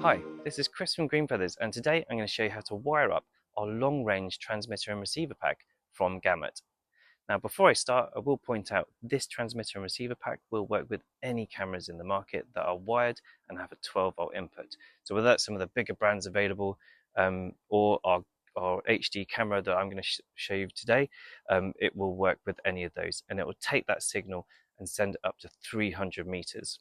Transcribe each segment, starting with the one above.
Hi, this is Chris from Green Feathers, and today I'm going to show you how to wire up our long-range transmitter and receiver pack from Gamut. Now before I start, I will point out this transmitter and receiver pack will work with any cameras in the market that are wired and have a 12-volt input. So whether that's some of the bigger brands available or our HD camera that I'm going to show you today, it will work with any of those, and it will take that signal and send it up to 300 meters.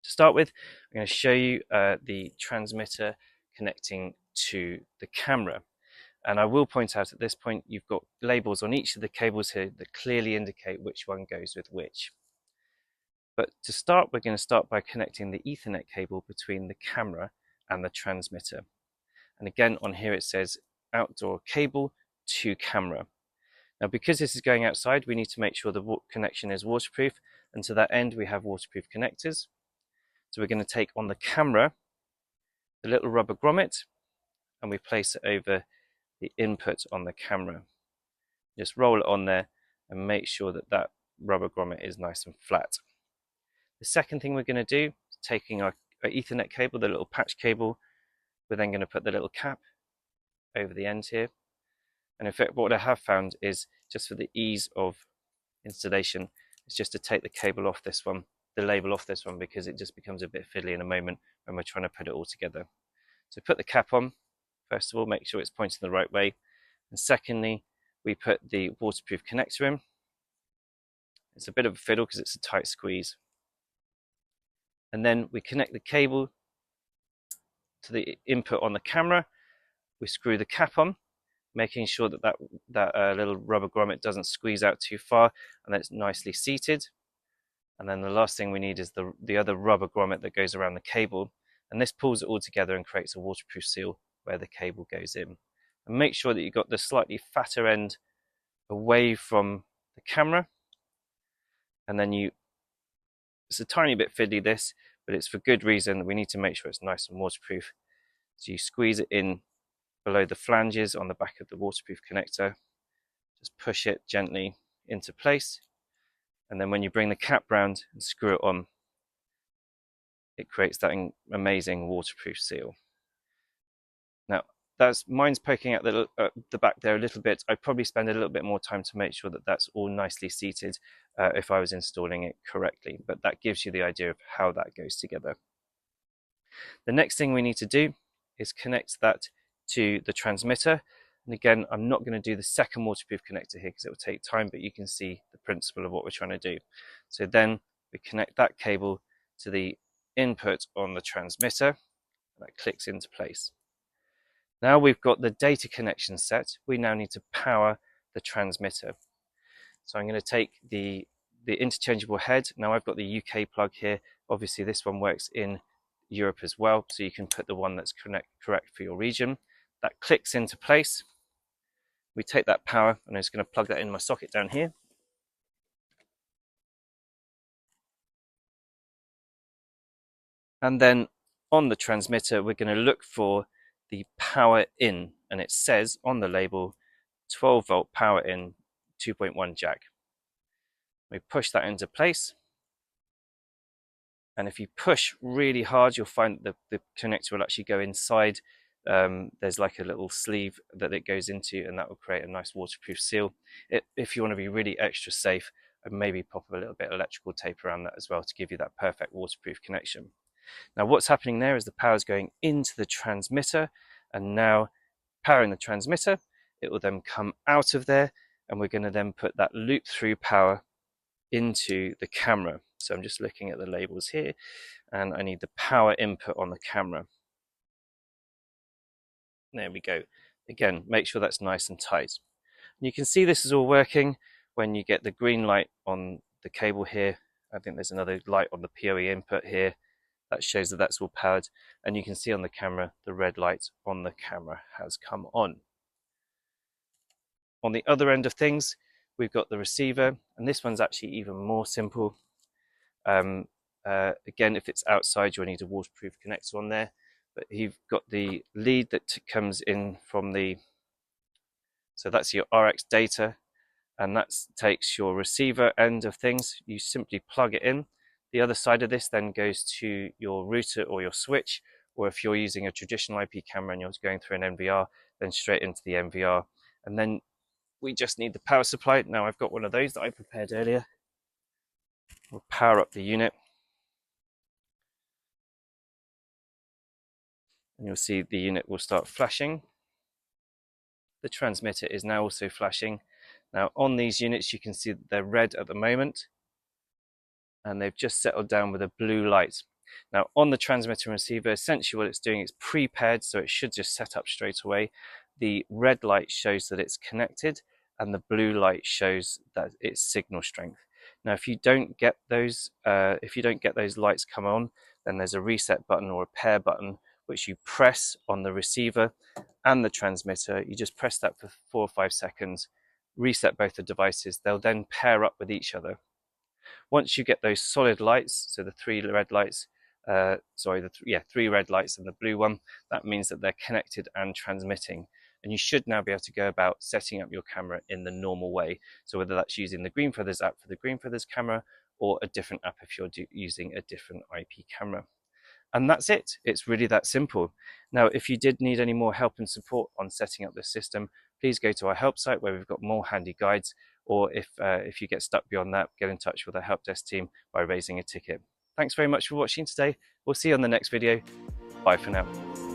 To start with, I'm going to show you the transmitter connecting to the camera. And I will point out at this point, you've got labels on each of the cables here that clearly indicate which one goes with which. But to start, we're going to start by connecting the Ethernet cable between the camera and the transmitter. And again, on here it says outdoor cable to camera. Now, because this is going outside, we need to make sure the connection is waterproof. And to that end, we have waterproof connectors. So we're going to take on the camera the little rubber grommet and we place it over the input on the camera. Just roll it on there and make sure that that rubber grommet is nice and flat. The second thing we're going to do, taking our Ethernet cable, the little patch cable, we're then going to put the little cap over the end here. And in fact, what I have found is, just for the ease of installation, is just to take the cable off this one, the label off this one, because it just becomes a bit fiddly in a moment when we're trying to put it all together. So put the cap on, first of all, make sure it's pointing the right way. And secondly, we put the waterproof connector in. It's a bit of a fiddle because it's a tight squeeze. And then we connect the cable to the input on the camera. We screw the cap on, making sure that that little rubber grommet doesn't squeeze out too far and that it's nicely seated. And then the last thing we need is the other rubber grommet that goes around the cable. And this pulls it all together and creates a waterproof seal where the cable goes in. And make sure that you've got the slightly fatter end away from the camera. And then it's a tiny bit fiddly this, but it's for good reason. We need to make sure it's nice and waterproof. So you squeeze it in below the flanges on the back of the waterproof connector. Just push it gently into place. And then when you bring the cap round and screw it on, it creates that amazing waterproof seal. Now, mine's poking out the back there a little bit. I'd probably spend a little bit more time to make sure that that's all nicely seated if I was installing it correctly, but that gives you the idea of how that goes together. The next thing we need to do is connect that to the transmitter. And again, I'm not going to do the second waterproof connector here because it will take time, but you can see the principle of what we're trying to do. So then we connect that cable to the input on the transmitter, and that clicks into place. Now we've got the data connection set, we now need to power the transmitter. So I'm going to take the interchangeable head. Now I've got the UK plug here. Obviously this one works in Europe as well, so you can put the one that's correct for your region. That clicks into place. We take that power, and I'm just going to plug that in my socket down here. And then on the transmitter, we're going to look for the power in, and it says on the label 12-volt power in 2.1 jack. We push that into place. And if you push really hard, you'll find that the connector will actually go inside. There's like a little sleeve that it goes into, and that will create a nice waterproof seal. If you want to be really extra safe, I'd maybe pop a little bit of electrical tape around that as well to give you that perfect waterproof connection. Now what's happening there is the power is going into the transmitter, and now powering the transmitter, it will then come out of there, and we're going to then put that loop through power into the camera. So I'm just looking at the labels here, and I need the power input on the camera. There we go. Again, make sure that's nice and tight. And you can see this is all working when you get the green light on the cable here. I think there's another light on the PoE input here. That shows that that's all powered. And you can see on the camera, the red light on the camera has come on. On the other end of things, we've got the receiver, and this one's actually even more simple. Again, if it's outside, you'll need a waterproof connector on there. But you've got the lead that comes in from so that's your RX data, and that takes your receiver end of things. You simply plug it in. The other side of this then goes to your router or your switch, or if you're using a traditional IP camera and you're going through an NVR, then straight into the NVR. And then we just need the power supply. Now I've got one of those that I prepared earlier. We'll power up the unit. And you'll see the unit will start flashing. The transmitter is now also flashing. Now on these units you can see that they're red at the moment, and they've just settled down with a blue light. Now on the transmitter and receiver, essentially what it's doing is pre-paired, so it should just set up straight away. The red light shows that it's connected, and the blue light shows that it's signal strength. Now if you don't get those lights come on, then there's a reset button or a pair button which you press on the receiver and the transmitter. You just press that for 4 or 5 seconds, reset both the devices. They'll then pair up with each other. Once you get those solid lights, so the 3 red lights, 3 red lights and the blue one, that means that they're connected and transmitting. And you should now be able to go about setting up your camera in the normal way. So whether that's using the Green Feathers app for the Green Feathers camera, or a different app if you're using a different IP camera. And that's it. It's really that simple. Now, if you did need any more help and support on setting up this system, please go to our help site where we've got more handy guides, or if you get stuck beyond that, get in touch with our help desk team by raising a ticket. Thanks very much for watching today. We'll see you on the next video. Bye for now.